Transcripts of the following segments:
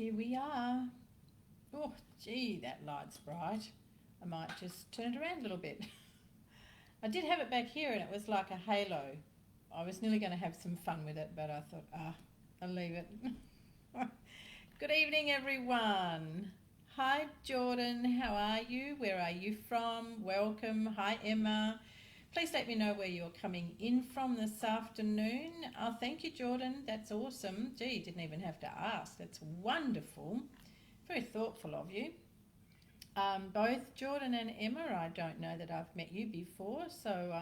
here we are. Oh, gee, that light's bright. I might just turn it around a little bit. I did have it back here and it was like a halo. I was nearly going to have some fun with it, but I thought, I'll leave it. Good evening, everyone. Hi, Jordan. How are you? Where are you from? Welcome. Hi, Emma. Please let me know where you're coming in from this afternoon. Oh, thank you, Jordan. That's awesome. Gee, you didn't even have to ask. That's wonderful. Very thoughtful of you. Both Jordan and Emma, I don't know that I've met you before, so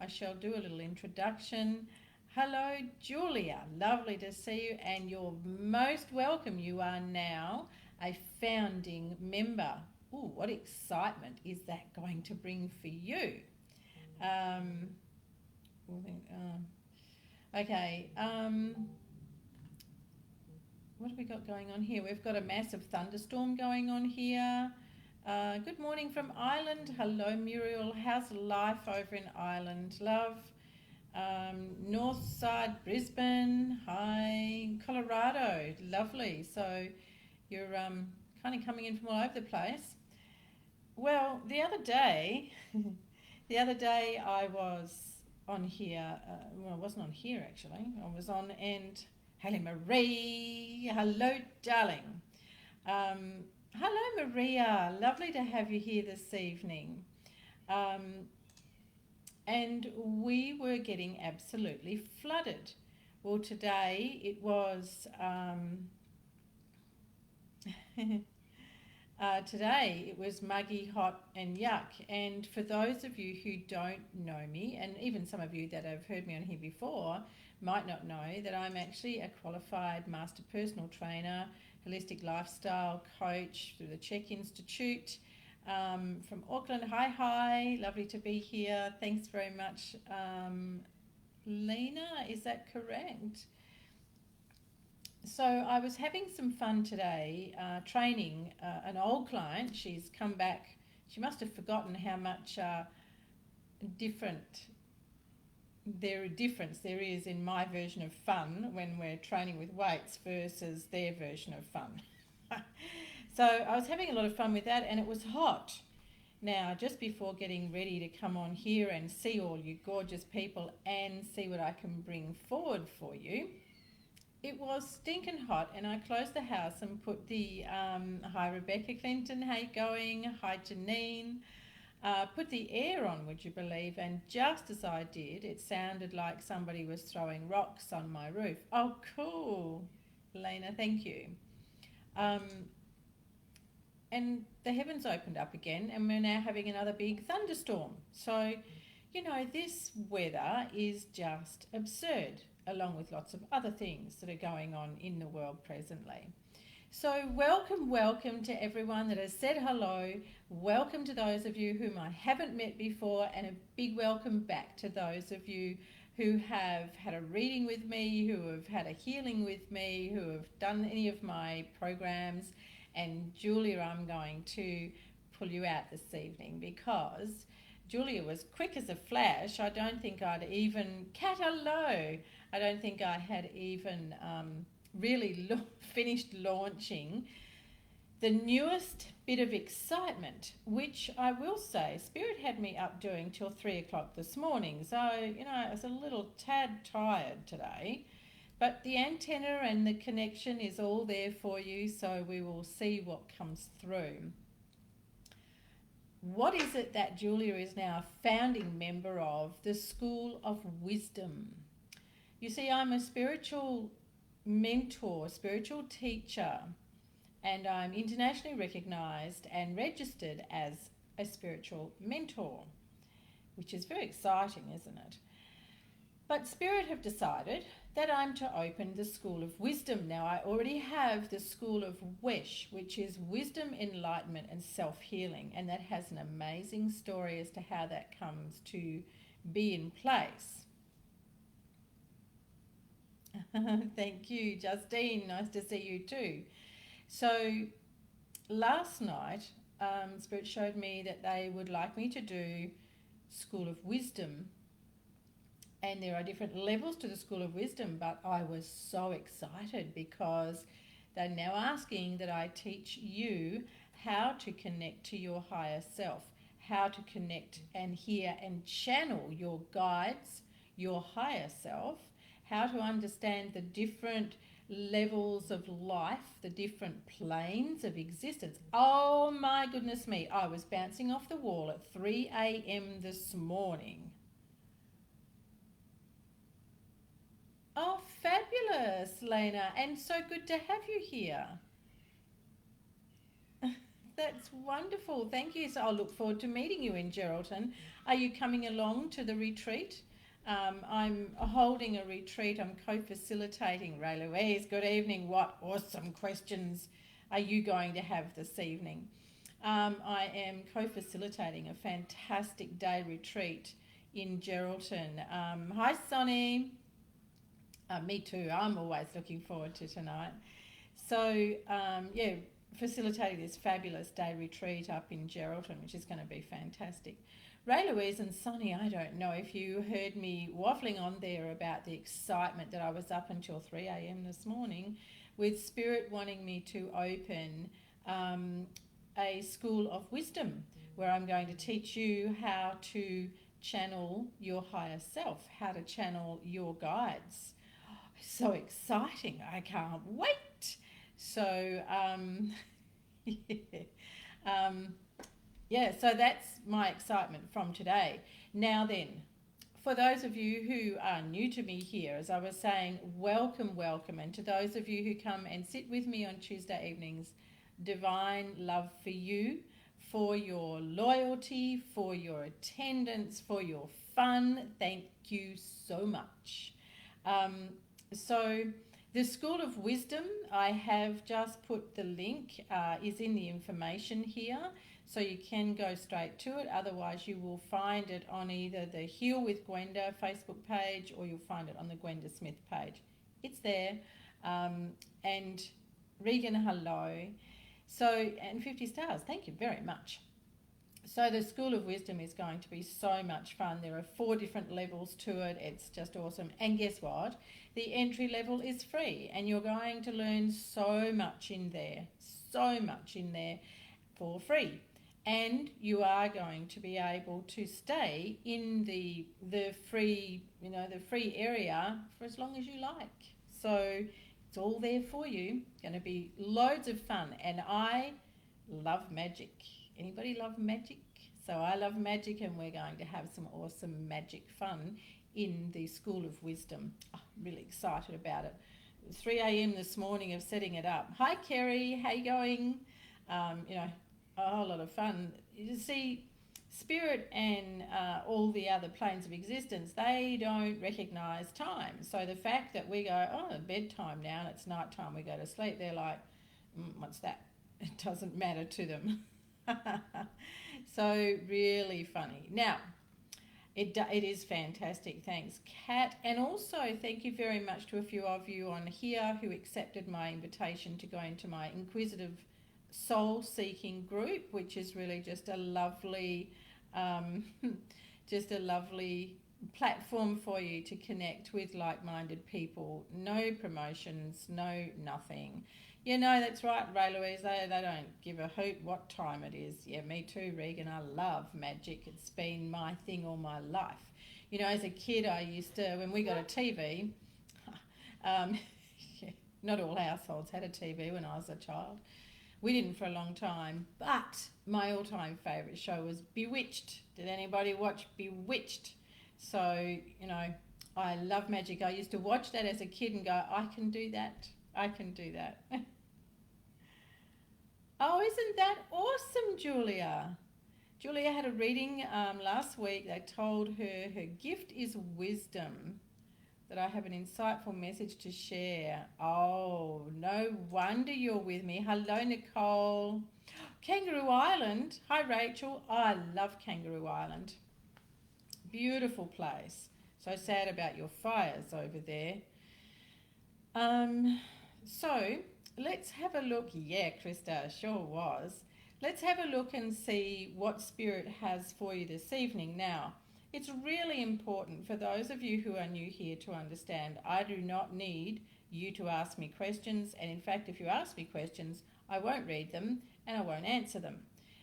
I shall do a little introduction. Hello, Julia. Lovely to see you, and you're most welcome. You are now a founding member. Ooh, what excitement is that going to bring for you? Okay. What have we got going on here? We've got a massive thunderstorm going on here. Good morning from Ireland. Hello, Muriel. How's life over in Ireland? Love. North side, Brisbane. Hi. Colorado. Lovely. So you're kind of coming in from all over the place. Well, the other day I was on here. Well, I wasn't on here actually. I was on and Hello, Marie. Hello, darling. Hello, Maria. Lovely to have you here this evening. And we were getting absolutely flooded. Well, today it was... today it was muggy, hot and yuck. And for those of you who don't know me, and even some of you that have heard me on here before, might not know that I'm actually a qualified master personal trainer, holistic lifestyle coach through the CHEK Institute from Auckland. Hi, lovely to be here. Thanks very much. Lena, is that correct? So I was having some fun today training an old client. She's come back. She must have forgotten how much difference there is in my version of fun when we're training with weights versus their version of fun. So I was having a lot of fun with that, and it was hot. Now, just before getting ready to come on here and see all you gorgeous people and see what I can bring forward for you, it was stinking hot, and I closed the house and put the, hi Rebecca Clinton, how you going? Hi Janine. Put the air on, would you believe, and just as I did, it sounded like somebody was throwing rocks on my roof. Oh, cool, Lena, thank you. And the heavens opened up again, and we're now having another big thunderstorm. So, you know, this weather is just absurd, along with lots of other things that are going on in the world presently. So welcome to everyone that has said hello. Welcome to those of you whom I haven't met before, and a big welcome back to those of you who have had a reading with me, who have had a healing with me, who have done any of my programs. And Julia, I'm going to pull you out this evening because Julia was quick as a flash. I don't think I'd even, Cat, hello. I don't think I had even really finished launching the newest bit of excitement, which I will say, Spirit had me up doing till 3 o'clock this morning. So, you know, I was a little tad tired today, but the antenna and the connection is all there for you. So we will see what comes through. What is it that Julia is now a founding member of? The School of Wisdom. You see, I'm a spiritual mentor, spiritual teacher, and I'm internationally recognized and registered as a spiritual mentor, which is very exciting, isn't it? But Spirit have decided that I'm to open the School of Wisdom. Now, I already have the School of W.E.S.H, which is Wisdom, Enlightenment and Self-Healing, and that has an amazing story as to how that comes to be in place. Thank you, Justine. Nice to see you too. So last night, Spirit showed me that they would like me to do School of Wisdom. And there are different levels to the School of Wisdom, but I was so excited because They're now asking that I teach you how to connect to your higher self, how to connect and hear and channel your guides, your higher self, how to understand the different levels of life, the different planes of existence. Oh my goodness me, I was bouncing off the wall at 3 a.m. this morning. Oh, fabulous, Lena, and so good to have you here. That's wonderful. Thank you. So I'll look forward to meeting you in Geraldton. Are you coming along to the retreat? I'm holding a retreat. I'm co-facilitating. Ray Louise, good evening. What awesome questions are you going to have this evening? I am co-facilitating a fantastic day retreat in Geraldton. Hi, Sonny. Me too. I'm always looking forward to tonight. So, yeah, facilitating this fabulous day retreat up in Geraldton, which is going to be fantastic. Ray Louise and Sonny, I don't know if you heard me waffling on there about the excitement that I was up until 3 a.m. this morning with Spirit wanting me to open a school of wisdom where I'm going to teach you how to channel your higher self, how to channel your guides. So exciting. I can't wait. So, yeah, so that's my excitement from today. Now then, for those of you who are new to me here, as I was saying, welcome, welcome. And to those of you who come and sit with me on Tuesday evenings, divine love for you, for your loyalty, for your attendance, for your fun. Thank you so much. So the School of Wisdom, I have just put the link, is in the information here, so you can go straight to it. Otherwise, you will find it on either the Heal with Gwenda Facebook page or you'll find it on the Gwenda Smith page. It's there. And Regan, hello. So, and 50 stars, thank you very much. So the School of Wisdom is going to be so much fun. There are 4 different levels to it. It's just awesome. And guess what? The entry level is free and you're going to learn so much in there for free. And you are going to be able to stay in the free, the free area for as long as you like. So it's all there for you. It's going to be loads of fun. And I love magic. Anybody love magic? So I love magic and we're going to have some awesome magic fun in the School of Wisdom. Oh, I'm really excited about it. 3 a.m. this morning of setting it up. Hi Kerry, how you going? A whole lot of fun. You see, Spirit and all the other planes of existence, they don't recognise time. So the fact that we go, oh, bedtime now and it's night time, we go to sleep, they're like, what's that? It doesn't matter to them. So really funny. Now, it is fantastic. Thanks, Kat. And also thank you very much to a few of you on here who accepted my invitation to go into my Inquisitive Soul Seeking group, which is really just a lovely, platform for you to connect with like-minded people. No promotions, no nothing. That's right, Ray Louise, they don't give a hoot what time it is. Yeah, me too, Regan. I love magic. It's been my thing all my life. As a kid, I used to, when we got a TV, not all households had a TV when I was a child. We didn't for a long time, but my all-time favourite show was B.W.E.H.T. Did anybody watch B.W.E.H.T.? So, I love magic. I used to watch that as a kid and go, I can do that. I can do that. Oh, isn't that awesome, Julia? Julia had a reading last week. They told her gift is wisdom, that I have an insightful message to share. Oh, no wonder you're with me. Hello, Nicole. Kangaroo Island. Hi, Rachel. I love Kangaroo Island. Beautiful place. So sad about your fires over there. So let's have a look. Yeah, Krista, sure was. Let's have a look and see what Spirit has for you this evening. Now, it's really important for those of you who are new here to understand I do not need you to ask me questions. And in fact, if you ask me questions, I won't read them and I won't answer them.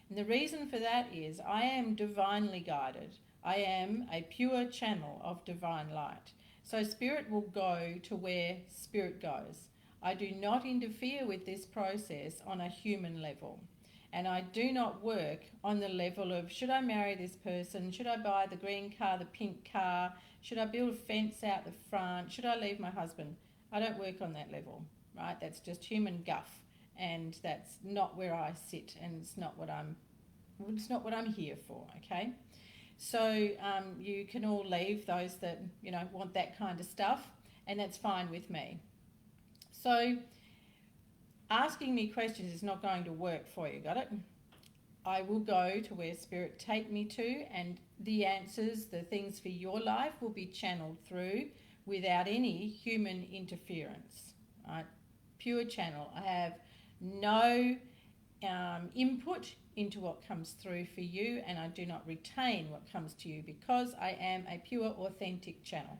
And the reason for that is I am divinely guided. I am a pure channel of divine light. So Spirit will go to where Spirit goes. I do not interfere with this process on a human level. And I do not work on the level of, should I marry this person? Should I buy the green car, the pink car? Should I build a fence out the front? Should I leave my husband? I don't work on that level, right? That's just human guff. And that's not where I sit, and it's not what I'm here for, okay? So you can all leave, those that, want that kind of stuff, and that's fine with me. So asking me questions is not going to work for you, got it? I will go to where Spirit take me to, and the answers, the things for your life will be channeled through without any human interference, right? Pure channel. I have no input into what comes through for you, and I do not retain what comes to you because I am a pure, authentic channel.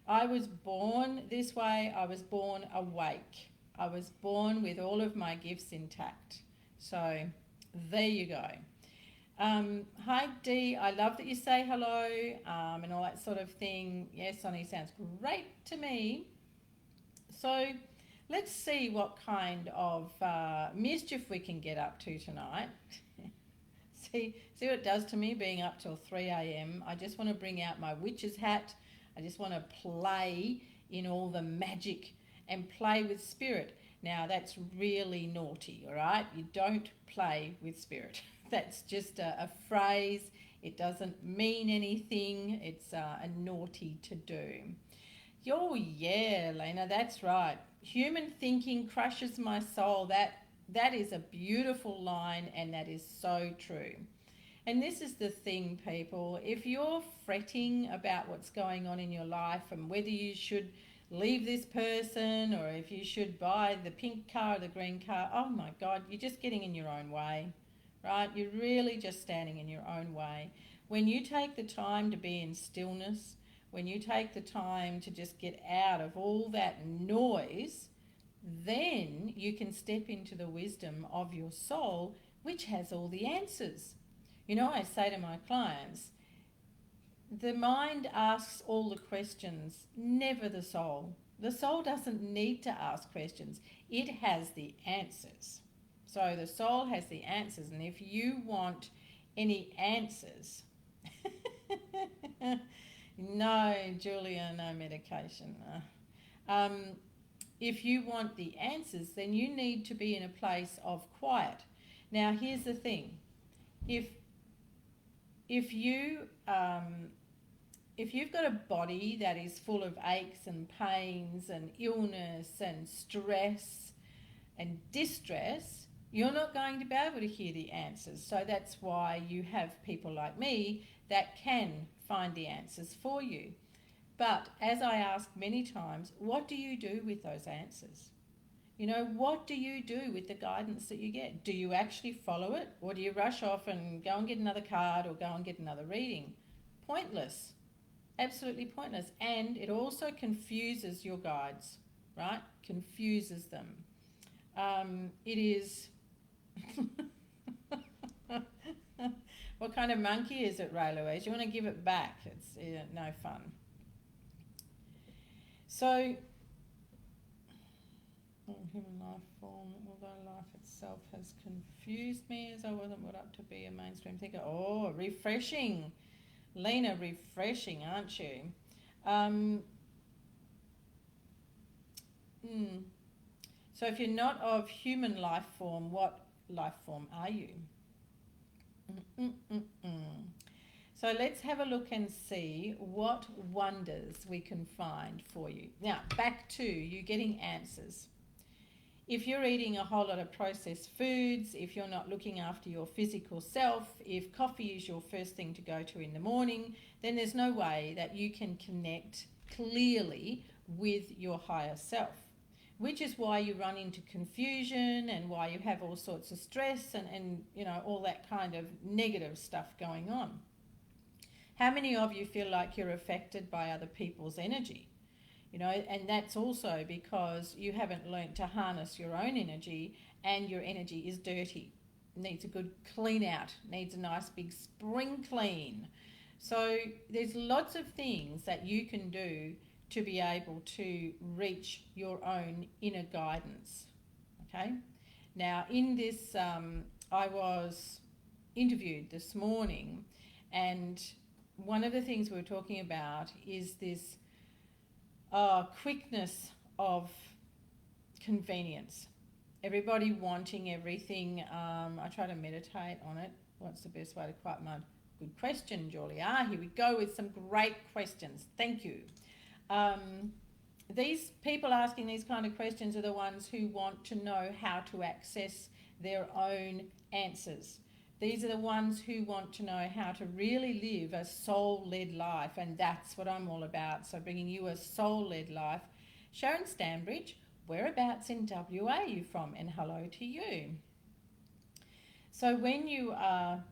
I was born this way. I was born awake. I was born with all of my gifts intact. So there you go. Hi Dee, I love that you say hello and all that sort of thing. Yes, Sonny, sounds great to me. So let's see what kind of mischief we can get up to tonight. see what it does to me being up till 3 a.m. I just want to bring out my witch's hat. I just want to play in all the magic and play with Spirit. Now that's really naughty, all right? You don't play with Spirit. That's just a phrase. It doesn't mean anything. It's a naughty to do. Oh yeah, Lena, that's right. Human thinking crushes my soul. That is a beautiful line, and that is so true. And this is the thing, people. If you're fretting about what's going on in your life and whether you should leave this person or if you should buy the pink car or the green car, oh my God, you're just getting in your own way, right? You're really just standing in your own way. When you take the time to be in stillness, when you take the time to just get out of all that noise, then you can step into the wisdom of your soul, which has all the answers. I say to my clients, the mind asks all the questions, never the soul. The soul doesn't need to ask questions. It has the answers. So the soul has the answers. And if you want any answers, no, Julia, no medication. If you want the answers, then you need to be in a place of quiet. Now, here's the thing. If you've got a body that is full of aches and pains and illness and stress and distress, you're not going to be able to hear the answers. So that's why you have people like me that can find the answers for you. But as I ask many times, what do you do with those answers? What do you do with the guidance that you get? Do you actually follow it, or do you rush off and go and get another card or go and get another reading? Pointless. Absolutely pointless. And it also confuses your guides, right? Confuses them. It is... What kind of monkey is it, Ray Louise? You want to give it back. It's no fun. So... human life form, although life itself has confused me as I wasn't brought up to be a mainstream thinker. Oh, refreshing. Lena, refreshing, aren't you? So if you're not of human life form, what life form are you? So let's have a look and see what wonders we can find for you. Now, back to you getting answers. If you're eating a whole lot of processed foods, if you're not looking after your physical self, if coffee is your first thing to go to in the morning, then there's no way that you can connect clearly with your higher self, which is why you run into confusion and why you have all sorts of stress and all that kind of negative stuff going on. How many of you feel like you're affected by other people's energy? you know, and that's also because you haven't learnt to harness your own energy, and your energy is dirty. Needs a good clean out, needs a nice big spring clean. So there's lots of things that you can do to be able to reach your own inner guidance. Okay. Now, in this, I was interviewed this morning, and one of the things we were talking about is this quickness of convenience. Everybody wanting everything. I try to meditate on it. What's the best way to quiet my mind? Good question, Julia. Here we go with some great questions. Thank you. These people asking these kind of questions are the ones who want to know how to access their own answers. These are the ones who want to know how to really live a soul-led life, and that's what I'm all about. So bringing you a soul-led life. Sharon Stanbridge, whereabouts in WA are you from? And hello to you. So when you are,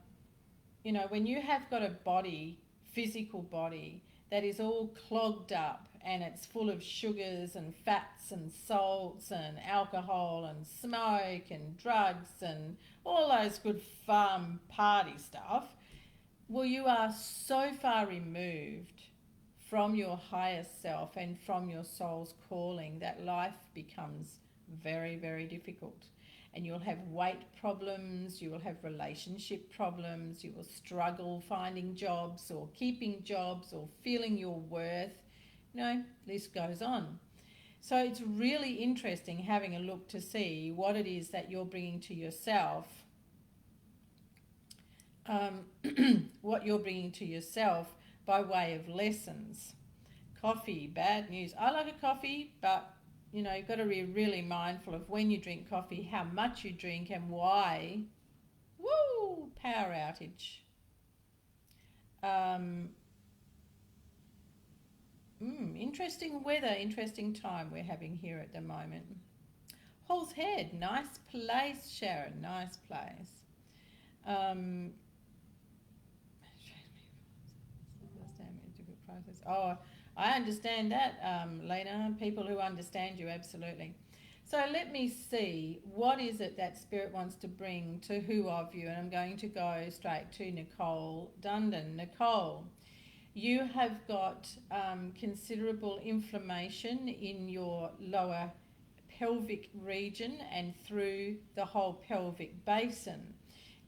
you know, when you have got a body, physical body, that is all clogged up and it's full of sugars and fats and salts and alcohol and smoke and drugs and all those good farm party stuff, well, you are so far removed from your higher self and from your soul's calling that life becomes very, very difficult. And you'll have weight problems, you will have relationship problems, you will struggle finding jobs or keeping jobs or feeling your worth. You know, list goes on. So it's really interesting having a look to see what it is that you're bringing to yourself, what you're bringing to yourself by way of lessons. Coffee, bad news. I like a coffee, but you know, you've got to be really mindful of when you drink coffee, how much you drink and why. Woo! Power outage. Interesting weather, interesting time we're having here at the moment. Hall's Head, nice place, Sharon, nice place. Oh, I understand that, Lena. People who understand you, absolutely. So let me see, what is it that Spirit wants to bring to who of you? And I'm going to go straight to Nicole Dundon. Nicole, you have got considerable inflammation in your lower pelvic region and through the whole pelvic basin.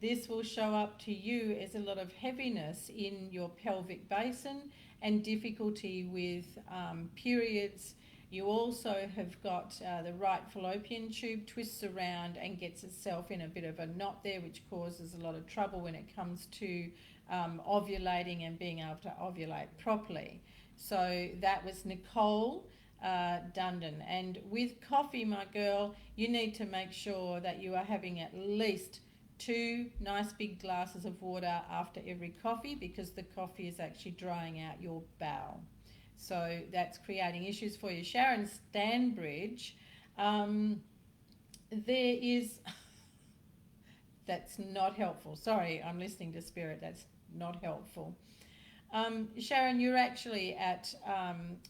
This will show up to you as a lot of heaviness in your pelvic basin and difficulty with periods. You also have got the right fallopian tube twists around and gets itself in a bit of a knot there, which causes a lot of trouble when it comes to ovulating and being able to ovulate properly. So that was Nicole Dundon. And with coffee, my girl, you need to make sure that you are having at least 2 nice big glasses of water after every coffee, because the coffee is actually drying out your bowel. So that's creating issues for you. Sharon Stanbridge, there is, that's not helpful. Sorry, I'm listening to Spirit, that's not helpful. Sharon, you're actually at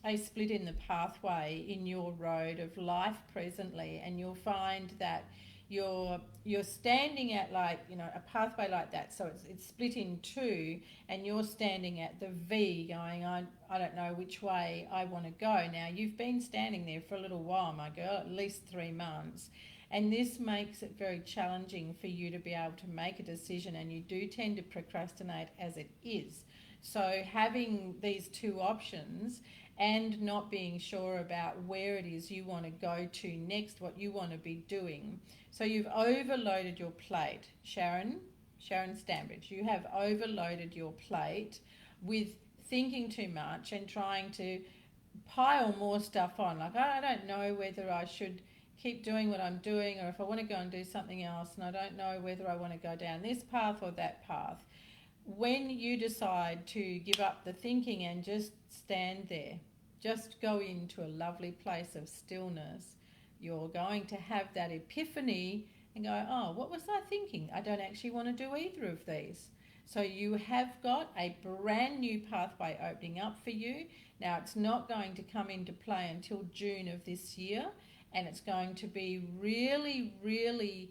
a split in the pathway in your road of life presently, and you'll find that you're standing at, like, you know, a pathway like that, so it's split in 2, and you're standing at the V going, I don't know which way I want to go. Now, you've been standing there for a little while, my girl, at least 3 months, and this makes it very challenging for you to be able to make a decision, and you do tend to procrastinate as it is. So having these 2 options and not being sure about where it is you want to go to next, what you want to be doing. So you've overloaded your plate, Sharon Stanbridge. You have overloaded your plate with thinking too much and trying to pile more stuff on. Like, I don't know whether I should keep doing what I'm doing, or if I want to go and do something else, and I don't know whether I want to go down this path or that path. When you decide to give up the thinking and just stand there, just go into a lovely place of stillness, you're going to have that epiphany and go, oh, what was I thinking? I don't actually want to do either of these. So you have got a brand new pathway opening up for you. Now, it's not going to come into play until June of this year, and it's going to be really, really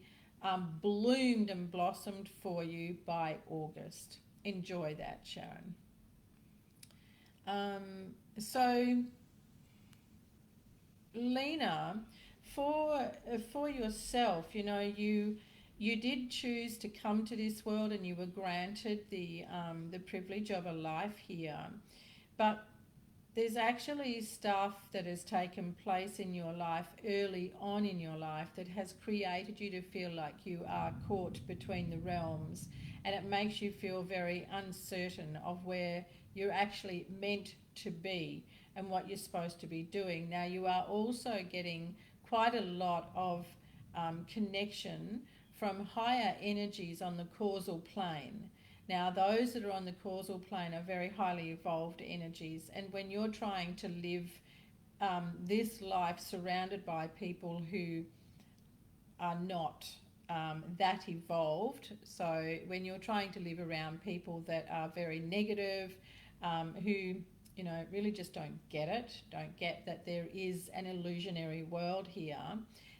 bloomed and blossomed for you by August. Enjoy that, Sharon. So, Lena, for yourself, you know, you did choose to come to this world, and you were granted the privilege of a life here, but there's actually stuff that has taken place in your life early on in your life that has created you to feel like you are caught between the realms, and it makes you feel very uncertain of where you're actually meant to be and what you're supposed to be doing. Now, you are also getting quite a lot of connection from higher energies on the causal plane. Now, those that are on the causal plane are very highly evolved energies, and when you're trying to live this life surrounded by people who are not that evolved, so when you're trying to live around people that are very negative, who, you know, really just don't get that there is an illusionary world here,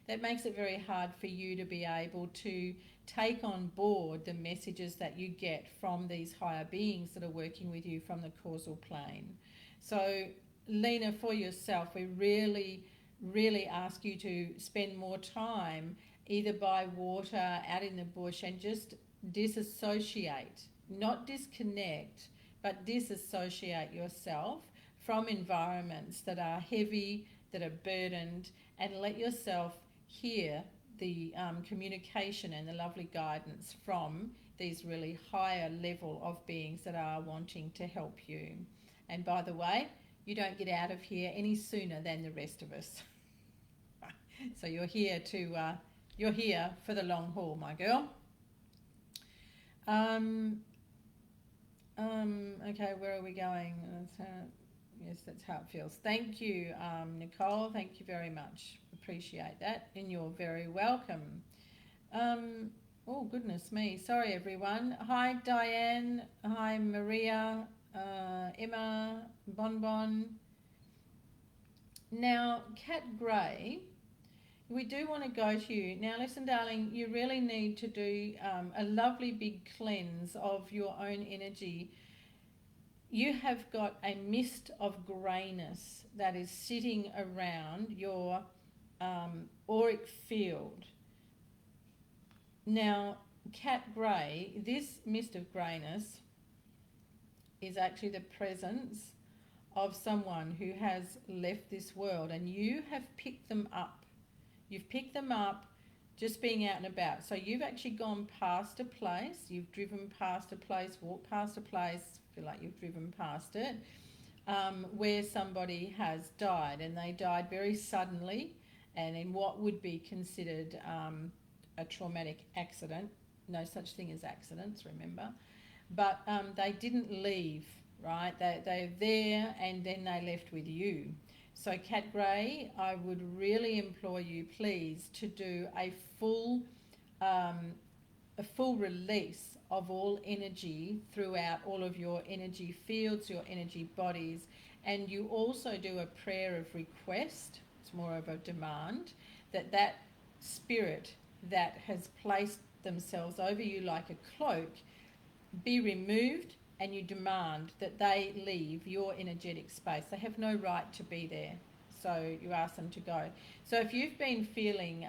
that makes it very hard for you to be able to take on board the messages that you get from these higher beings that are working with you from the causal plane. So, Lena, for yourself, we really, really ask you to spend more time either by water, out in the bush, and just disassociate, not disconnect, but disassociate yourself from environments that are heavy, that are burdened, and let yourself hear the communication and the lovely guidance from these really higher level of beings that are wanting to help you. And by the way, you don't get out of here any sooner than the rest of us. So you're here for the long haul, my girl. Okay, where are we going? Yes, that's how it feels. Thank you, Nicole. Thank you very much. Appreciate that. And you're very welcome. Oh, goodness me. Sorry, everyone. Hi, Diane. Hi, Maria, Emma, Bonbon. Now, Cat Gray, we do want to go to you. Now, listen, darling, you really need to do a lovely big cleanse of your own energy. You have got a mist of greyness that is sitting around your auric field. Now, Cat Grey, this mist of greyness is actually the presence of someone who has left this world, and you have picked them up. You've picked them up just being out and about. So you've actually gone past a place, you've driven past a place, walked past a place, feel like you've driven past it, where somebody has died, and they died very suddenly and in what would be considered a traumatic accident. No such thing as accidents, remember. But they didn't leave, right? They're there, and then they left with you. So, Cat Grey, I would really implore you, please, to do a full release of all energy throughout all of your energy fields, your energy bodies, and you also do a prayer of request. It's more of a demand that spirit that has placed themselves over you like a cloak be removed, and you demand that they leave your energetic space. They have no right to be there, so you ask them to go. So if you've been feeling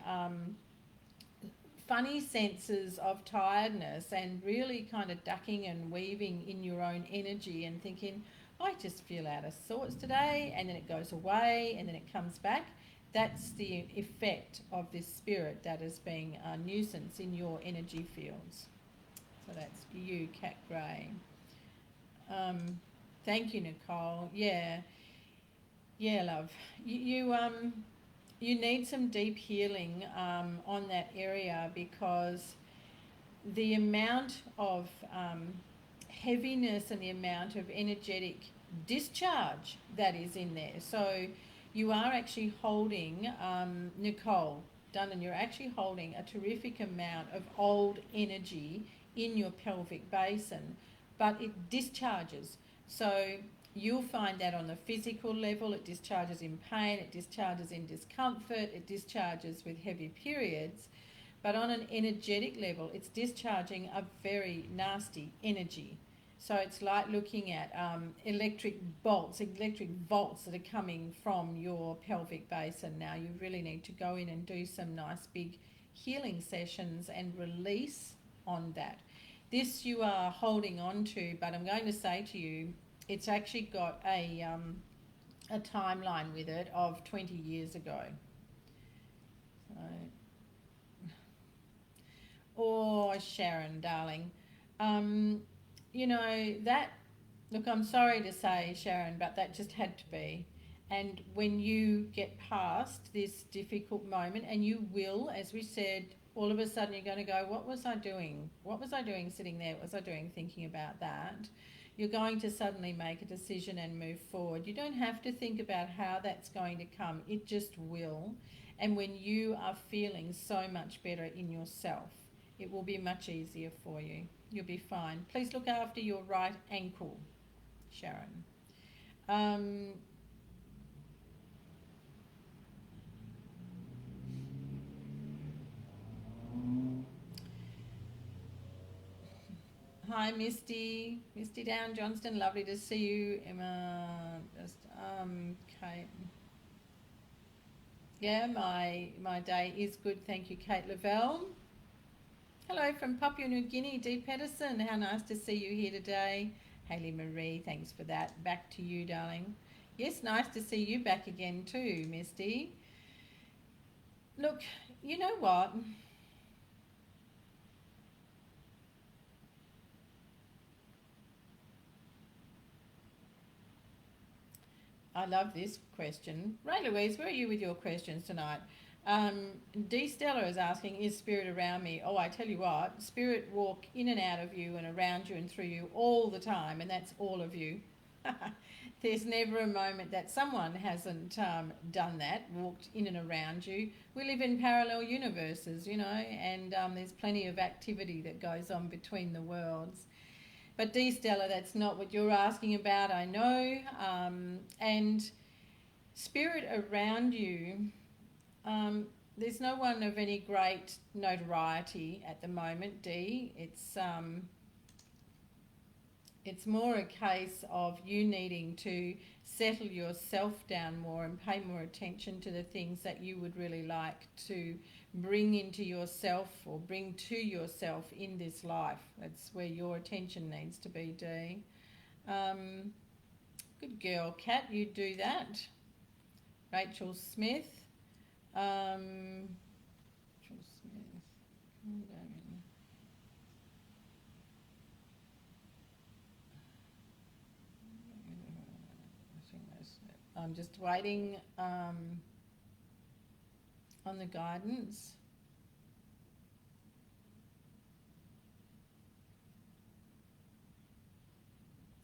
funny senses of tiredness and really kind of ducking and weaving in your own energy and thinking, I just feel out of sorts today, and then it goes away and then it comes back, that's the effect of this spirit that is being a nuisance in your energy fields. So that's you, Cat Grey. Thank you, Nicole. Yeah, love. You need some deep healing on that area, because the amount of heaviness and the amount of energetic discharge that is in there. So you are actually holding, Nicole Dunnan, you're actually holding a terrific amount of old energy in your pelvic basin, but it discharges. So you'll find that on the physical level, it discharges in pain, it discharges in discomfort, it discharges with heavy periods. But on an energetic level, it's discharging a very nasty energy. So it's like looking at electric bolts that are coming from your pelvic basin. Now you really need to go in and do some nice big healing sessions and release on that. This you are holding on to, but I'm going to say to you, it's actually got a timeline with it of 20 years ago. So, oh, Sharon, darling. You know, that, look, I'm sorry to say, Sharon, but that just had to be. And when you get past this difficult moment, and you will, as we said, all of a sudden you're going to go, what was I doing? What was I doing sitting there? What was I doing thinking about that? You're going to suddenly make a decision and move forward. You don't have to think about how that's going to come. It just will. And when you are feeling so much better in yourself, it will be much easier for you. You'll be fine. Please look after your right ankle, Sharon. Hi, Misty. Misty Down Johnston, lovely to see you. Emma, just, Kate. Yeah, my day is good, thank you, Kate Lavelle. Hello from Papua New Guinea, Dee Pedersen. How nice to see you here today. Hayley Marie, thanks for that. Back to you, darling. Yes, nice to see you back again too, Misty. Look, you know what? I love this question. Ray Louise, where are you with your questions tonight? D. Stella is asking, is spirit around me? Oh, I tell you what, spirit walk in and out of you and around you and through you all the time, and that's all of you. There's never a moment that someone hasn't done that, walked in and around you. We live in parallel universes, you know, and there's plenty of activity that goes on between the worlds. But D. Stella, that's not what you're asking about, I know. And spirit around you, there's no one of any great notoriety at the moment, D. It's more a case of you needing to settle yourself down more and pay more attention to the things that you would really like to bring into yourself or bring to yourself in this life. That's where your attention needs to be, D. Good girl, Kat, you do that. Rachel Smith. Rachel Smith. I'm just waiting on the guidance.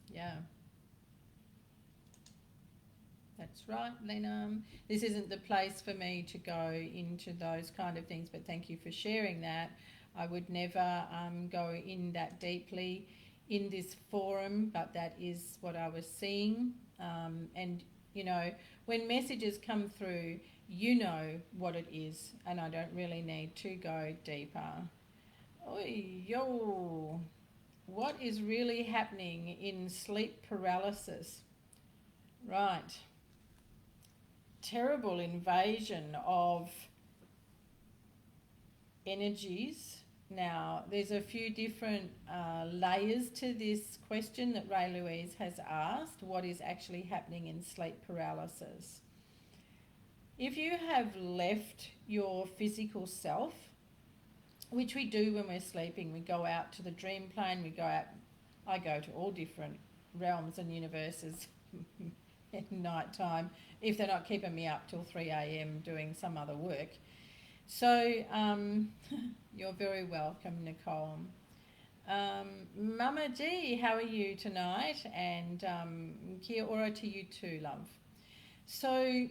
Yeah. That's right, Lena. This isn't the place for me to go into those kind of things, but thank you for sharing that. I would never go in that deeply in this forum, but that is what I was seeing. And, you know, when messages come through, you know what it is, and I don't really need to go deeper. Oi, yo. What is really happening in sleep paralysis? Right. Terrible invasion of energies. Now, there's a few different layers to this question that Ray Louise has asked. What is actually happening in sleep paralysis? If you have left your physical self, which we do when we're sleeping, we go out to the dream plane, we go out, I go to all different realms and universes at night time, if they're not keeping me up till 3 a.m. doing some other work. So you're very welcome, Nicole. Mama G, how are you tonight? And kia ora to you too, love. So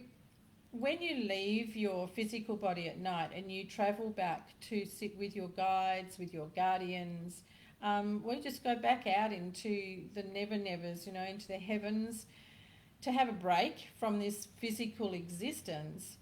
when you leave your physical body at night and you travel back to sit with your guides, with your guardians, We just go back out into the never-nevers, you know, into the heavens to have a break from this physical existence.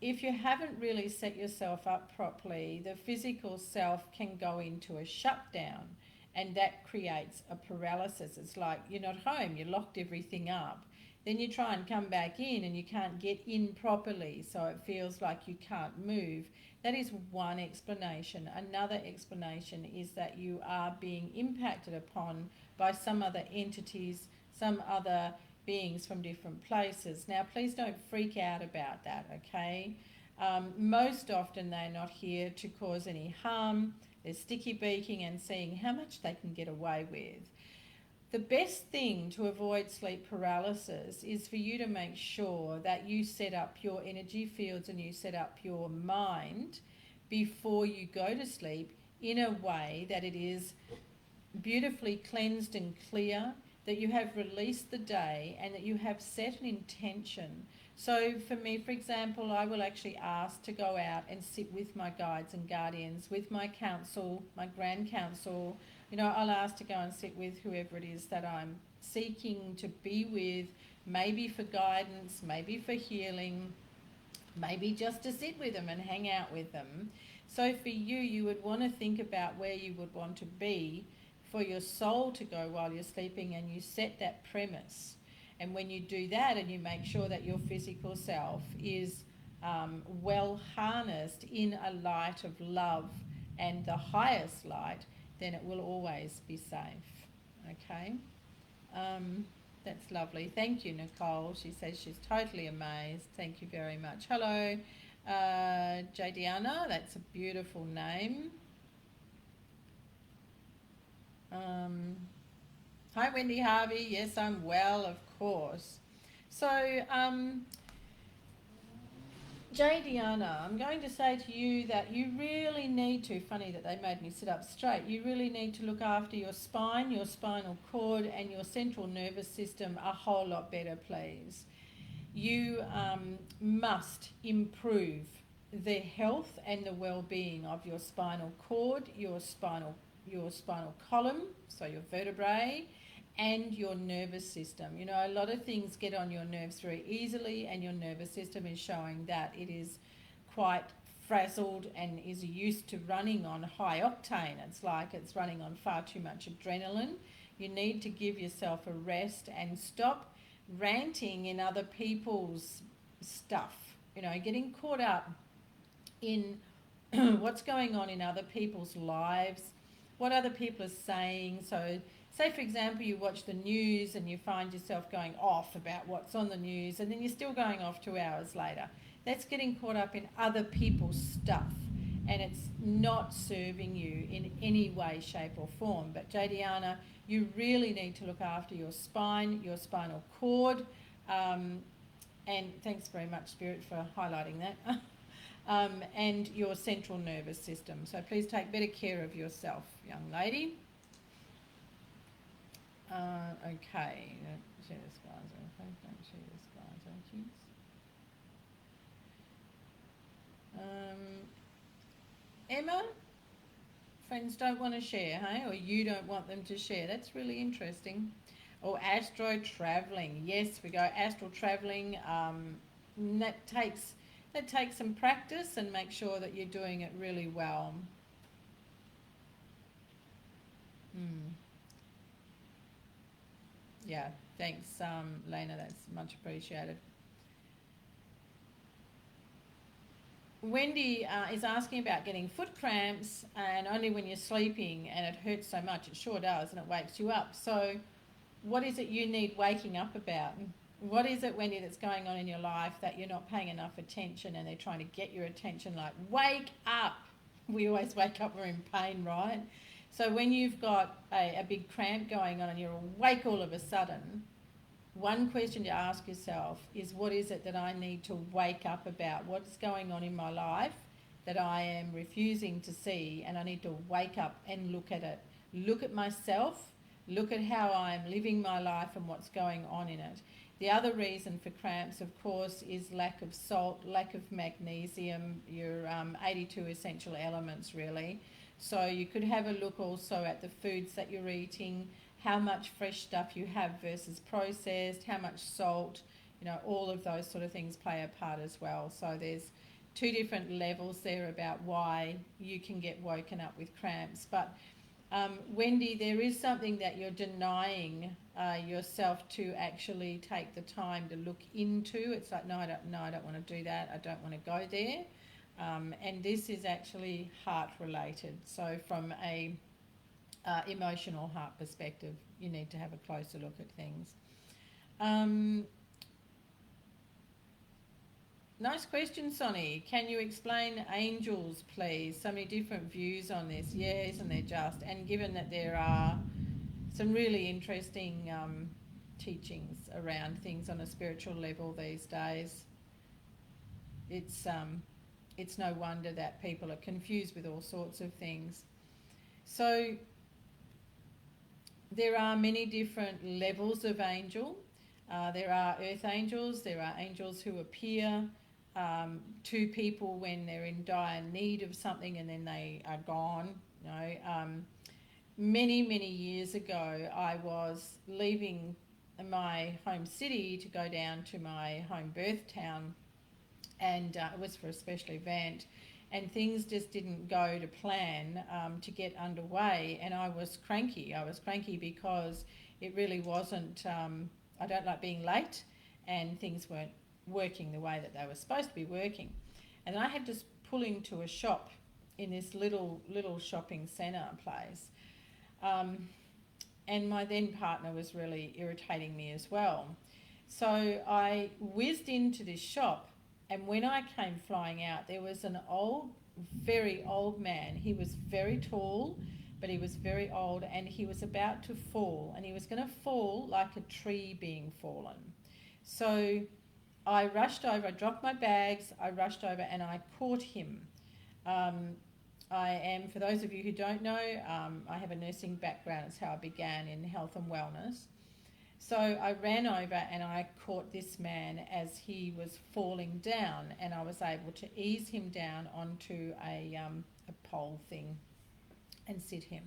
If you haven't really set yourself up properly, the physical self can go into a shutdown, and that creates a paralysis. It's like you're not home, you locked everything up. Then you try and come back in and you can't get in properly, so it feels like you can't move. That is one explanation. Another explanation is that you are being impacted upon by some other entities, some other beings from different places. Now, please don't freak out about that, okay? Most often they're not here to cause any harm. They're sticky beaking and seeing how much they can get away with. The best thing to avoid sleep paralysis is for you to make sure that you set up your energy fields and you set up your mind before you go to sleep in a way that it is beautifully cleansed and clear, that you have released the day and that you have set an intention. So for me, for example, I will actually ask to go out and sit with my guides and guardians, with my council, my grand council. You know, I'll ask to go and sit with whoever it is that I'm seeking to be with, maybe for guidance, maybe for healing, maybe just to sit with them and hang out with them. So for you, you would want to think about where you would want to be for your soul to go while you're sleeping, and you set that premise. And when you do that and you make sure that your physical self is well harnessed in a light of love and the highest light, then it will always be safe. Okay? That's lovely. Thank you, Nicole. She says she's totally amazed. Thank you very much. Hello, Jadiana. That's a beautiful name. Hi, Wendy Harvey. Yes, I'm well, of course. So, Jadiana, I'm going to say to you that you really need to, funny that they made me sit up straight, you really need to look after your spine, your spinal cord and your central nervous system a whole lot better, please. You must improve the health and the well-being of your spinal cord, your spinal column, so your vertebrae, and your nervous system. You know, a lot of things get on your nerves very easily, and your nervous system is showing that it is quite frazzled and is used to running on high octane. It's like it's running on far too much adrenaline. You need to give yourself a rest and stop ranting in other people's stuff. You know, getting caught up in what's going on in other people's lives, what other people are saying. So say, for example, you watch the news and you find yourself going off about what's on the news, and then you're still going off 2 hours later. That's getting caught up in other people's stuff, and it's not serving you in any way, shape or form. But Jadiana, you really need to look after your spine, your spinal cord, and thanks very much, Spirit, for highlighting that. And your central nervous system. So please take better care of yourself, young lady. Okay. Share the skies. Okay. Don't share the skies. Emma, friends don't want to share, hey? Or you don't want them to share. That's really interesting. Or astro traveling. Yes, we go astral traveling. That takes some practice, and make sure that you're doing it really well. Yeah, thanks, Lena. That's much appreciated. Wendy is asking about getting foot cramps, and only when you're sleeping, and it hurts so much. It sure does, and it wakes you up. So what is it you need waking up about? What is it, Wendy, that's going on in your life that you're not paying enough attention, and they're trying to get your attention? Like, wake up. We always wake up, we're in pain, right? So when you've got a big cramp going on and you're awake all of a sudden, one question to ask yourself is, what is it that I need to wake up about? What's going on in my life that I am refusing to see, and I need to wake up and look at it. Look at myself, look at how I'm living my life and what's going on in it. The other reason for cramps, of course, is lack of salt, lack of magnesium, your 82 essential elements, really. So you could have a look also at the foods that you're eating, how much fresh stuff you have versus processed, how much salt, you know, all of those sort of things play a part as well. So there's two different levels there about why you can get woken up with cramps. But Wendy, there is something that you're denying yourself to actually take the time to look into. It's like, no, I don't want to do that. I don't want to go there. And this is actually heart related. So from a emotional heart perspective, you need to have a closer look at things. Nice question, Sonny. Can you explain angels, please? So many different views on this. Yeah, isn't there just? And given that there are some really interesting teachings around things on a spiritual level these days, it's no wonder that people are confused with all sorts of things. So there are many different levels of angel. There are earth angels. There are angels who appear to people when they're in dire need of something and then they are gone. You know, many years ago, I was leaving my home city to go down to my home birth town, and it was for a special event, and things just didn't go to plan to get underway, and I was cranky. I was cranky because it really wasn't, I don't like being late, and things weren't working the way that they were supposed to be working. And I had to pull into a shop in this little shopping centre place. And my then partner was really irritating me as well. So I whizzed into this shop, and when I came flying out, there was an very old man. He was very tall, but he was very old, and he was about to fall, and he was going to fall like a tree being fallen. So I rushed over, I dropped my bags, I rushed over and I caught him. I am, for those of you who don't know, I have a nursing background. It's how I began in health and wellness. So I ran over and I caught this man as he was falling down, and I was able to ease him down onto a pole thing and sit him.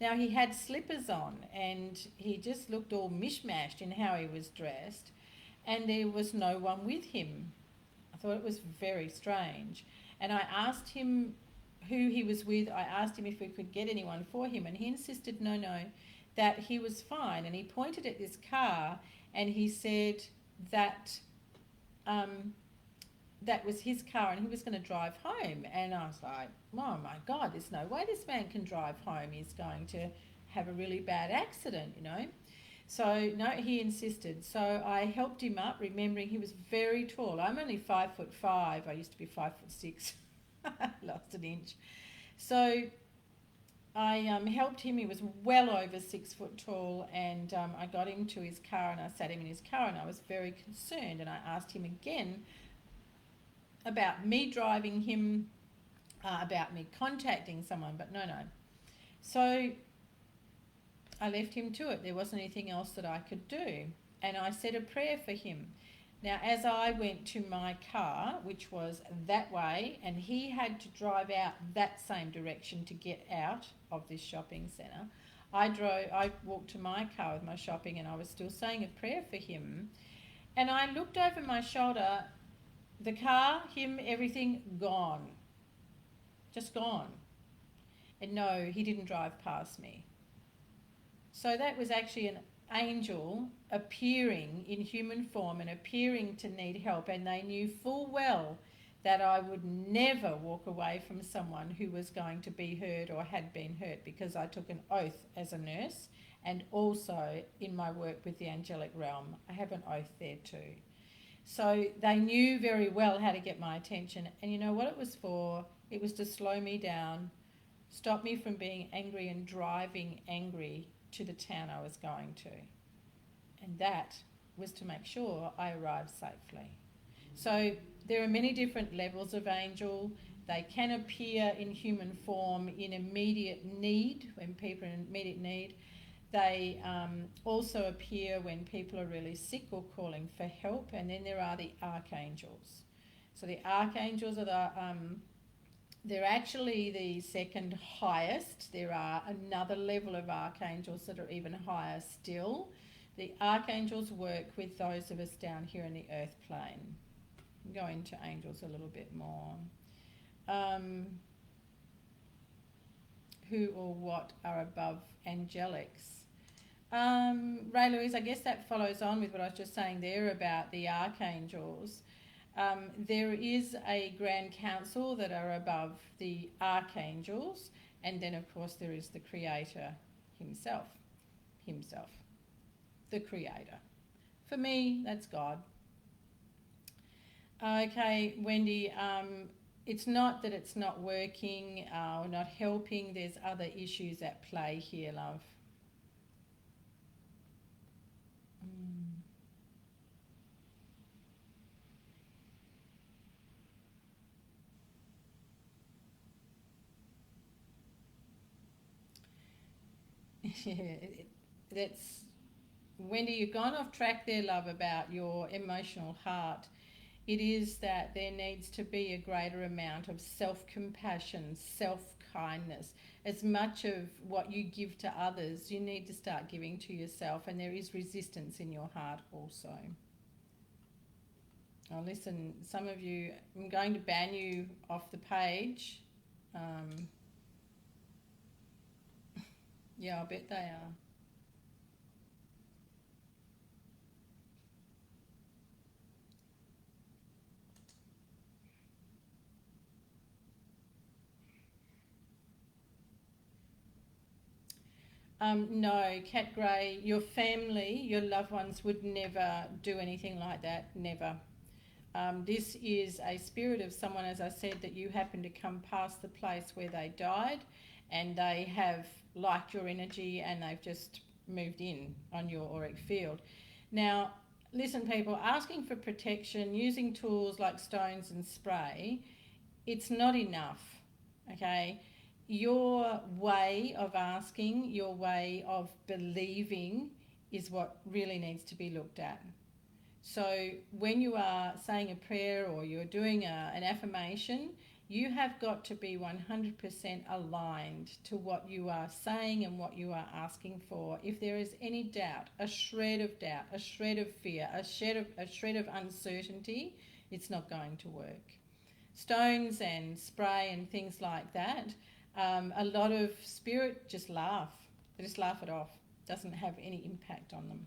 Now he had slippers on and he just looked all mishmashed in how he was dressed, and there was no one with him. I thought it was very strange, and I asked him who he was with. I asked him if we could get anyone for him, and he insisted no, that he was fine. And he pointed at this car and he said that that was his car and he was going to drive home. And I was like, oh my God, there's no way this man can drive home. He's going to have a really bad accident, you know. So no, he insisted. So I helped him up, remembering he was very tall. I'm only 5'5". I used to be 5'6". Lost an inch. So I helped him. He was well over 6 foot tall, and I got him to his car and I sat him in his car, and I was very concerned, and I asked him again about me driving him, about me contacting someone, but no. So I left him to it. There wasn't anything else that I could do, and I said a prayer for him. Now, as I went to my car, which was that way, and he had to drive out that same direction to get out of this shopping centre, I walked to my car with my shopping, and I was still saying a prayer for him. And I looked over my shoulder, the car, him, everything gone. Just gone. And no, he didn't drive past me. So that was actually an angel appearing in human form and appearing to need help, and they knew full well that I would never walk away from someone who was going to be hurt or had been hurt, because I took an oath as a nurse, and also in my work with the angelic realm I have an oath there too. So they knew very well how to get my attention, and you know what it was for? It was to slow me down, stop me from being angry and driving angry to the town I was going to. And that was to make sure I arrived safely. So there are many different levels of angel. They can appear in human form in immediate need, when people are in immediate need. They also appear when people are really sick or calling for help. And then there are the archangels. So the archangels are They're actually the second highest. There are another level of archangels that are even higher still. The archangels work with those of us down here in the earth plane. I'll go into angels a little bit more. Who or what are above angelics? Ray Louise, I guess that follows on with what I was just saying there about the archangels. There is a grand council that are above the archangels, and then of course there is the creator himself, the creator. For me, that's God. Okay, Wendy, it's not that it's not working or not helping. There's other issues at play here, love. Yeah, that's Wendy, you've gone off track there, love, about your emotional heart. It is that there needs to be a greater amount of self-compassion, self-kindness. As much of what you give to others, you need to start giving to yourself, and there is resistance in your heart also. Oh, listen, some of you, I'm going to ban you off the page. Yeah, I bet they are. No, Cat Grey, your family, your loved ones would never do anything like that, never. This is a spirit of someone, as I said, that you happen to come past the place where they died, and they have liked your energy and they've just moved in on your auric field. Now, listen people, asking for protection, using tools like stones and spray, it's not enough, okay? Your way of asking, your way of believing is what really needs to be looked at. So when you are saying a prayer or you're doing an affirmation, you have got to be 100% aligned to what you are saying and what you are asking for. If there is any doubt, a shred of fear, a shred of uncertainty, it's not going to work. Stones and spray and things like that, a lot of spirit just laugh. They just laugh it off. Doesn't have any impact on them.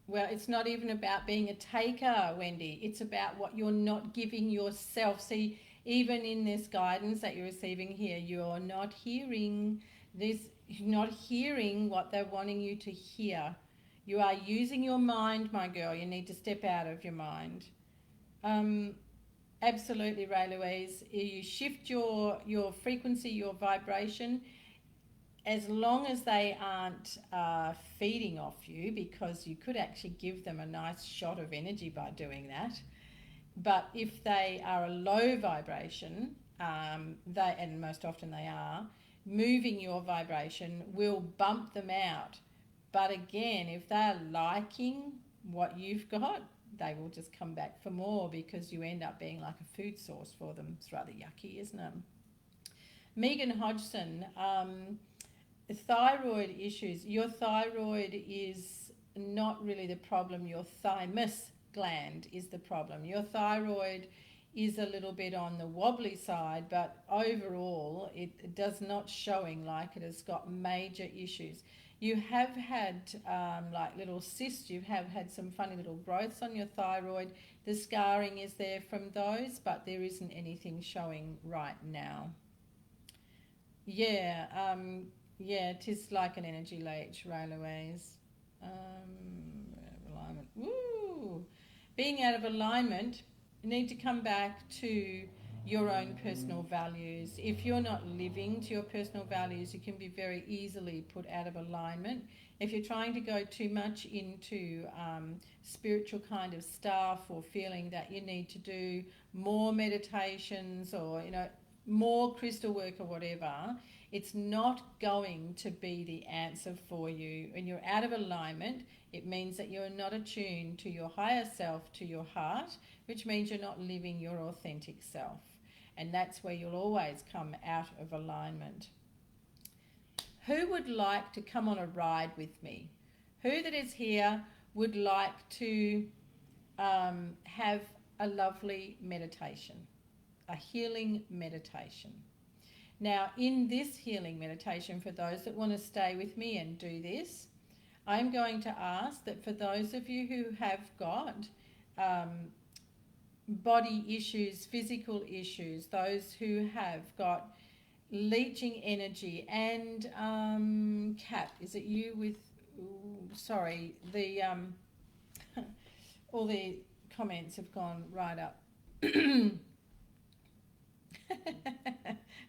Well, it's not even about being a taker, Wendy. It's about what you're not giving yourself. See, even in this guidance that you're receiving here, you're not hearing this, you're not hearing what they're wanting you to hear. You are using your mind, my girl. You need to step out of your mind. Absolutely, Ray Louise. You shift your frequency, your vibration, as long as they aren't feeding off you, because you could actually give them a nice shot of energy by doing that. But if they are a low vibration, and most often they are, moving your vibration will bump them out. But again, if they're liking what you've got, they will just come back for more, because you end up being like a food source for them. It's rather yucky, isn't it? Megan Hodgson, thyroid issues. Your thyroid is not really the problem. Your thymus gland is the problem. Your thyroid is a little bit on the wobbly side, but overall it does not showing like it has got major issues. You have had like little cysts, you have had some funny little growths on your thyroid. The scarring is there from those, but there isn't anything showing right now. Yeah, it is like an energy leech, Ray Louise. Alignment. Woo! Being out of alignment, you need to come back to your own personal values. If you're not living to your personal values, you can be very easily put out of alignment. If you're trying to go too much into spiritual kind of stuff, or feeling that you need to do more meditations, or more crystal work or whatever, it's not going to be the answer for you. When you're out of alignment, it means that you're not attuned to your higher self, to your heart, which means you're not living your authentic self. And that's where you'll always come out of alignment. Who would like to come on a ride with me? Who that is here would like to have a lovely meditation, a healing meditation? Now, in this healing meditation, for those that want to stay with me and do this, I'm going to ask that for those of you who have got body issues, physical issues, those who have got leaching energy, and Kat, is it you with, sorry, the all the comments have gone right up.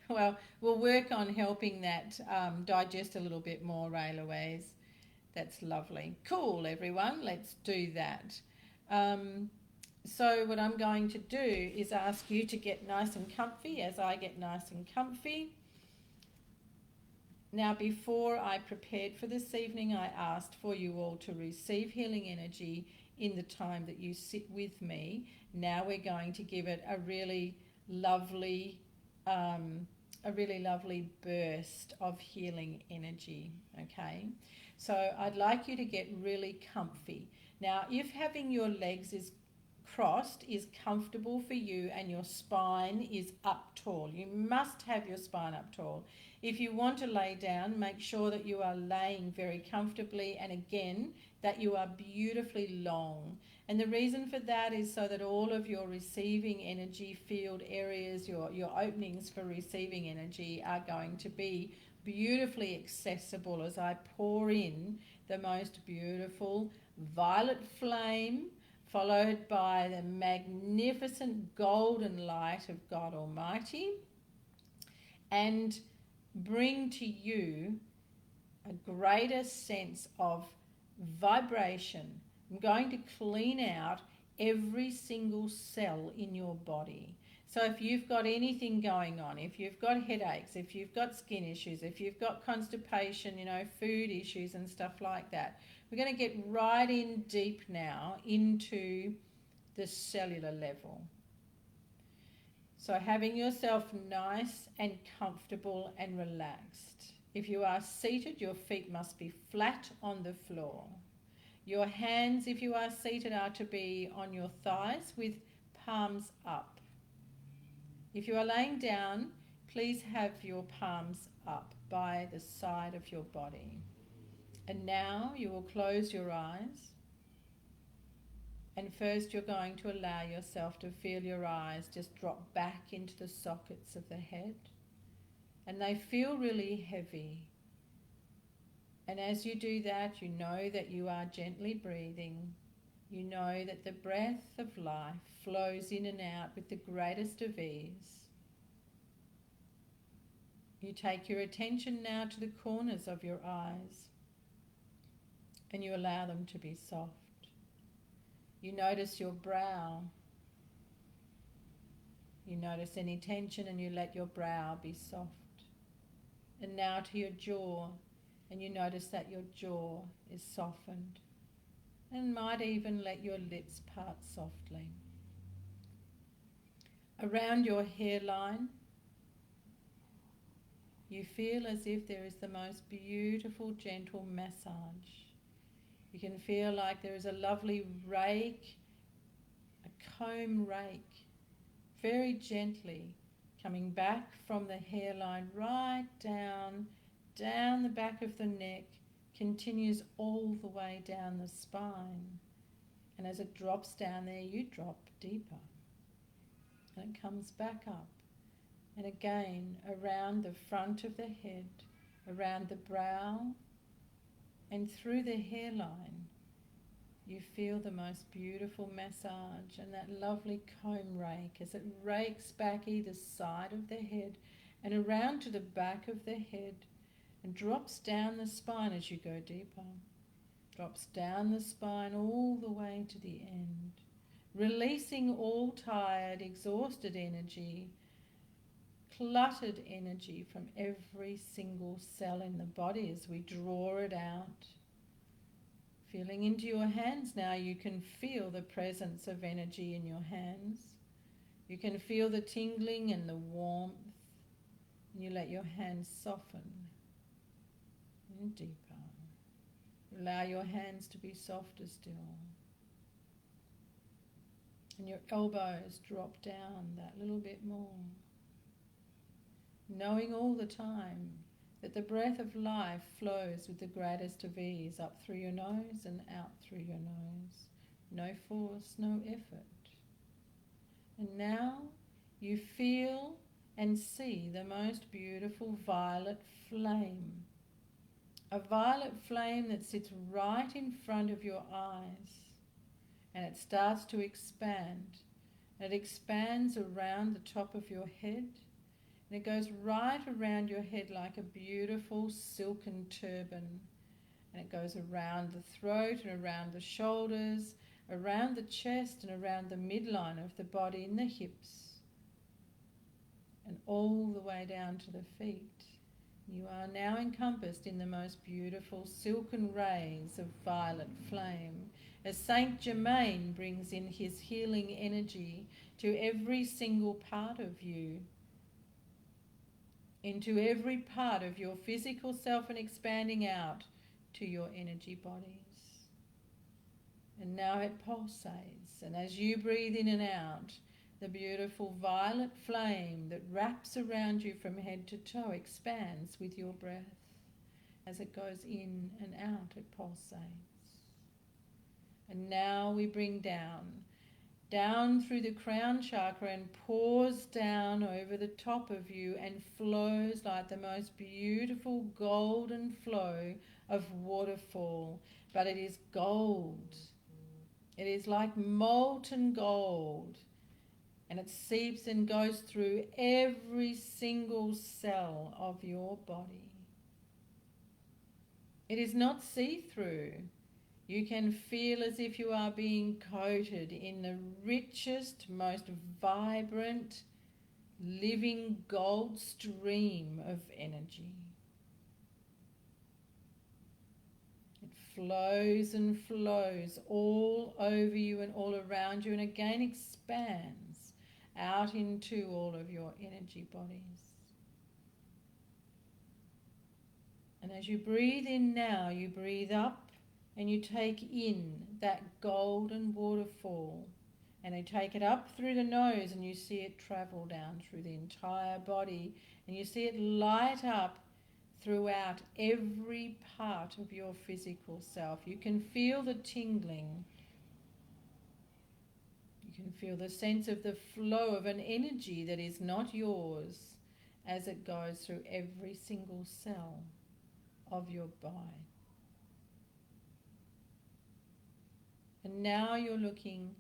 Well, we'll work on helping that digest a little bit more, Louise. That's lovely. Cool, everyone. Let's do that. So what I'm going to do is ask you to get nice and comfy as I get nice and comfy. Now, before I prepared for this evening, I asked for you all to receive healing energy in the time that you sit with me. Now we're going to give it a really lovely burst of healing energy, okay? So I'd like you to get really comfy. Now, if having your legs is crossed is comfortable for you and your spine is up tall, you must have your spine up tall. If you want to lay down, make sure that you are laying very comfortably, and again, that you are beautifully long. And the reason for that is so that all of your receiving energy field areas, your openings for receiving energy, are going to be beautifully accessible as I pour in the most beautiful violet flame, followed by the magnificent golden light of God Almighty, and bring to you a greater sense of vibration. I'm going to clean out every single cell in your body. So if you've got anything going on, if you've got headaches, if you've got skin issues, if you've got constipation, food issues and stuff like that, we're going to get right in deep now into the cellular level. So having yourself nice and comfortable and relaxed. If you are seated, your feet must be flat on the floor. Your hands, if you are seated, are to be on your thighs with palms up. If you are laying down, please have your palms up by the side of your body. And now you will close your eyes. And first you're going to allow yourself to feel your eyes just drop back into the sockets of the head. And they feel really heavy. And as you do that, you know that you are gently breathing. You know that the breath of life flows in and out with the greatest of ease. You take your attention now to the corners of your eyes, and you allow them to be soft. You notice your brow. You notice any tension and you let your brow be soft. And now to your jaw, and you notice that your jaw is softened, and might even let your lips part softly. Around your hairline, you feel as if there is the most beautiful, gentle massage. You can feel like there is a lovely rake, a comb rake, very gently coming back from the hairline right down the back of the neck, continues all the way down the spine. And as it drops down there, you drop deeper. And it comes back up. And again, around the front of the head, around the brow, and through the hairline, you feel the most beautiful massage and that lovely comb rake as it rakes back either side of the head and around to the back of the head and drops down the spine as you go deeper. Drops down the spine all the way to the end, releasing all tired, exhausted energy, cluttered energy from every single cell in the body as we draw it out. Feeling into your hands now, you can feel the presence of energy in your hands. You can feel the tingling and the warmth. And you let your hands soften and deeper. Allow your hands to be softer still. And your elbows drop down that little bit more. Knowing all the time that the breath of life flows with the greatest of ease up through your nose and out through your nose. No force, no effort. And now you feel and see the most beautiful violet flame. A violet flame that sits right in front of your eyes. And it starts to expand. It expands around the top of your head. And it goes right around your head like a beautiful silken turban. And it goes around the throat and around the shoulders, around the chest and around the midline of the body and the hips. And all the way down to the feet. You are now encompassed in the most beautiful silken rays of violet flame, as Saint Germain brings in his healing energy to every single part of you, into every part of your physical self and expanding out to your energy bodies. And now it pulsates, and as you breathe in and out, the beautiful violet flame that wraps around you from head to toe expands with your breath. As it goes in and out, it pulsates. And now we bring down through the crown chakra and pours down over the top of you and flows like the most beautiful golden flow of waterfall. But it is gold. It is like molten gold. And it seeps and goes through every single cell of your body. It is not see-through. You can feel as if you are being coated in the richest, most vibrant, living gold stream of energy. It flows and flows all over you and all around you, and again expands out into all of your energy bodies. And as you breathe in now, you breathe up and you take in that golden waterfall, and you take it up through the nose and you see it travel down through the entire body, and you see it light up throughout every part of your physical self. You can feel the tingling. You can feel the sense of the flow of an energy that is not yours as it goes through every single cell of your body. And now you're looking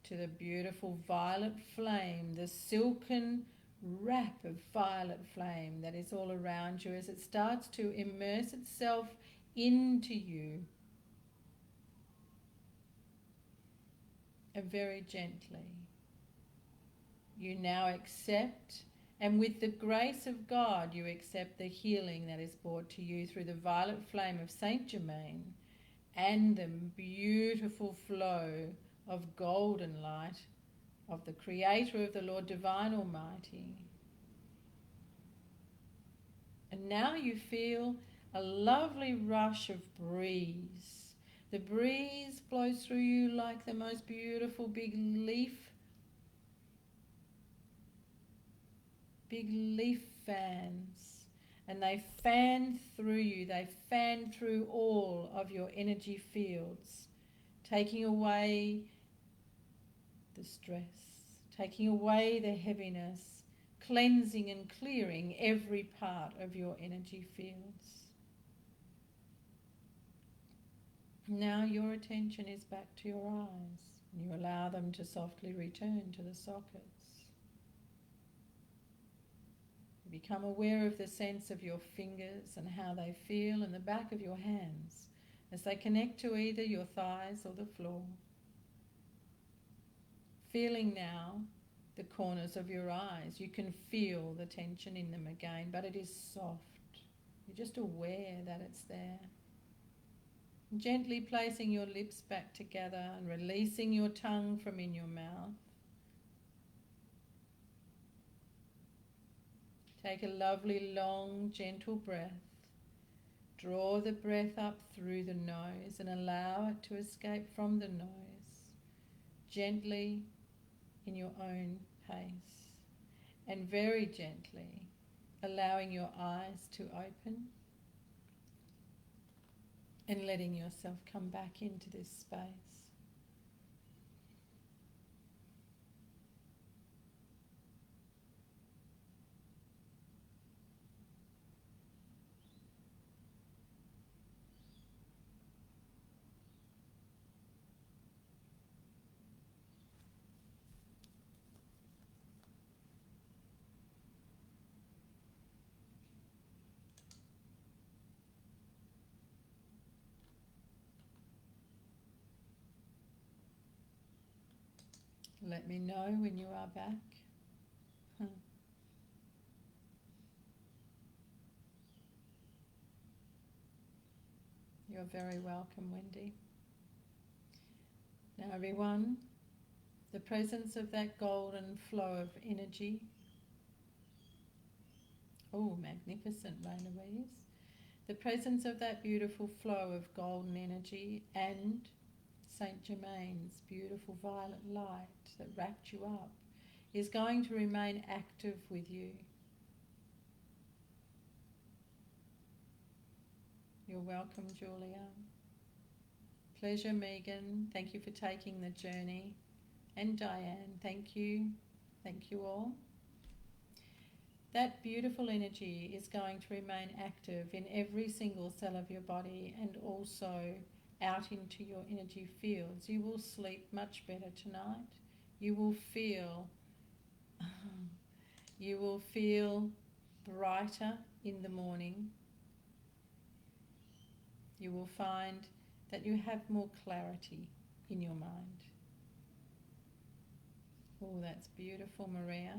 to the beautiful violet flame, the silken wrap of violet flame that is all around you as it starts to immerse itself into you. And very gently, you now accept, and with the grace of God, you accept the healing that is brought to you through the violet flame of Saint Germain and the beautiful flow of golden light of the Creator of the Lord Divine Almighty. And now you feel a lovely rush of breeze. The breeze blows through you like the most beautiful big leaf fans. And they fan through you, they fan through all of your energy fields, taking away the stress, taking away the heaviness, cleansing and clearing every part of your energy fields. Now your attention is back to your eyes, and you allow them to softly return to the sockets. You become aware of the sense of your fingers and how they feel in the back of your hands as they connect to either your thighs or the floor. Feeling now the corners of your eyes. You can feel the tension in them again, but it is soft. You're just aware that it's there. Gently placing your lips back together and releasing your tongue from in your mouth. Take a lovely, long, gentle breath. Draw the breath up through the nose and allow it to escape from the nose, gently in your own pace, and very gently allowing your eyes to open and letting yourself come back into this space. Let me know when you are back. You're very welcome, Wendy. Now everyone, the presence of that golden flow of energy. Oh, magnificent, Louise. The presence of that beautiful flow of golden energy and Saint Germain's beautiful violet light that wrapped you up is going to remain active with you. You're welcome, Julia. Pleasure, Megan. Thank you for taking the journey. And Diane, thank you. Thank you all. That beautiful energy is going to remain active in every single cell of your body and also out into your energy fields. You will sleep much better tonight. You will feel brighter in the morning. You will find that you have more clarity in your mind. Oh, that's beautiful, Maria.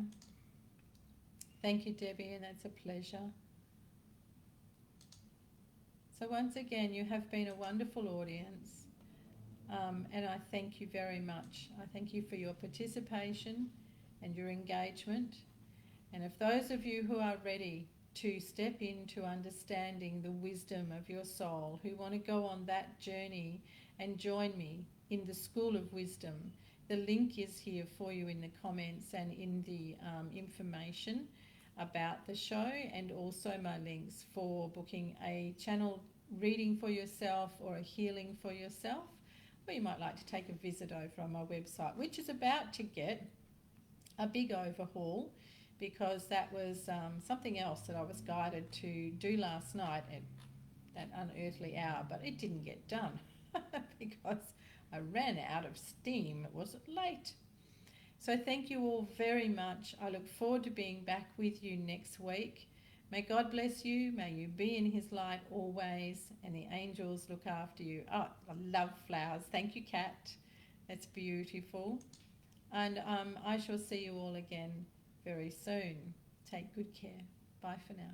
Thank you, Debbie, and that's a pleasure. So once again, you have been a wonderful audience, and I thank you very much. I thank you for your participation and your engagement. And if those of you who are ready to step into understanding the wisdom of your soul, who want to go on that journey and join me in the School of Wisdom, the link is here for you in the comments and in the information about the show, and also my links for booking a channel reading for yourself or a healing for yourself, or you might like to take a visit over on my website, which is about to get a big overhaul, because that was something else that I was guided to do last night at that unearthly hour, but it didn't get done because I ran out of steam. It was late. So thank you all very much. I look forward to being back with you next week. May God bless you. May you be in his light always, and the angels look after you. Oh, I love flowers. Thank you, Kat. That's beautiful. And I shall see you all again very soon. Take good care. Bye for now.